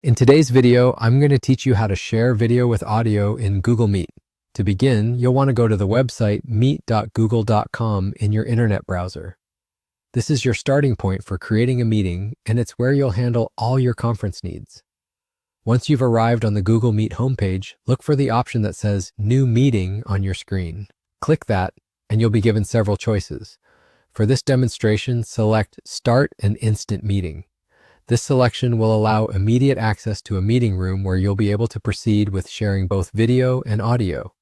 In today's video, I'm going to teach you how to share video with audio in Google Meet. To begin, you'll want to go to the website meet.google.com in your internet browser. This is your starting point for creating a meeting, and it's where you'll handle all your conference needs. Once you've arrived on the Google Meet homepage, look for the option that says New Meeting on your screen. Click that, and you'll be given several choices. For this demonstration, select Start an Instant Meeting. This selection will allow immediate access to a meeting room where you'll be able to proceed with sharing both video and audio.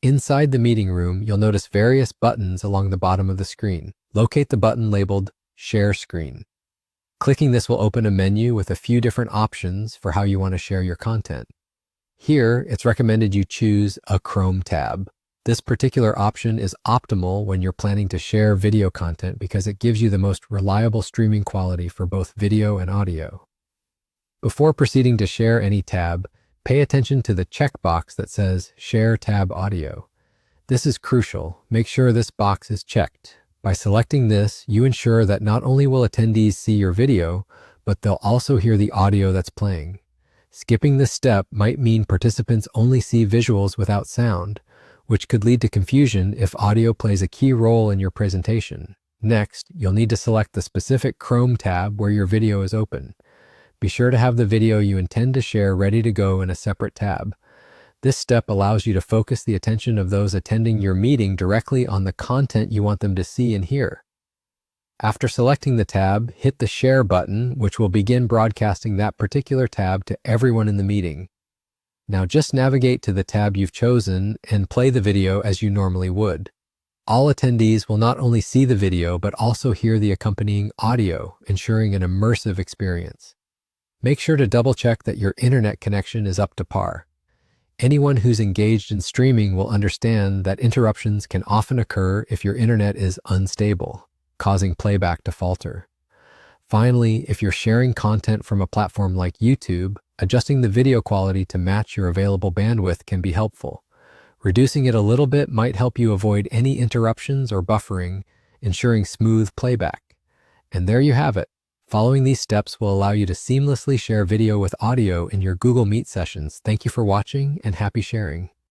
Inside the meeting room, you'll notice various buttons along the bottom of the screen. Locate the button labeled Share Screen. Clicking this will open a menu with a few different options for how you want to share your content. Here, it's recommended you choose a Chrome tab. This particular option is optimal when you're planning to share video content because it gives you the most reliable streaming quality for both video and audio. Before proceeding to share any tab, pay attention to the checkbox that says Share Tab Audio. This is crucial. Make sure this box is checked. By selecting this, you ensure that not only will attendees see your video, but they'll also hear the audio that's playing. Skipping this step might mean participants only see visuals without sound, which could lead to confusion if audio plays a key role in your presentation. Next, you'll need to select the specific Chrome tab where your video is open. Be sure to have the video you intend to share ready to go in a separate tab. This step allows you to focus the attention of those attending your meeting directly on the content you want them to see and hear. After selecting the tab, hit the Share button, which will begin broadcasting that particular tab to everyone in the meeting. Now just navigate to the tab you've chosen and play the video as you normally would. All attendees will not only see the video, but also hear the accompanying audio, ensuring an immersive experience. Make sure to double-check that your internet connection is up to par. Anyone who's engaged in streaming will understand that interruptions can often occur if your internet is unstable, causing playback to falter. Finally, if you're sharing content from a platform like YouTube, adjusting the video quality to match your available bandwidth can be helpful. Reducing it a little bit might help you avoid any interruptions or buffering, ensuring smooth playback. And there you have it. Following these steps will allow you to seamlessly share video with audio in your Google Meet sessions. Thank you for watching and happy sharing.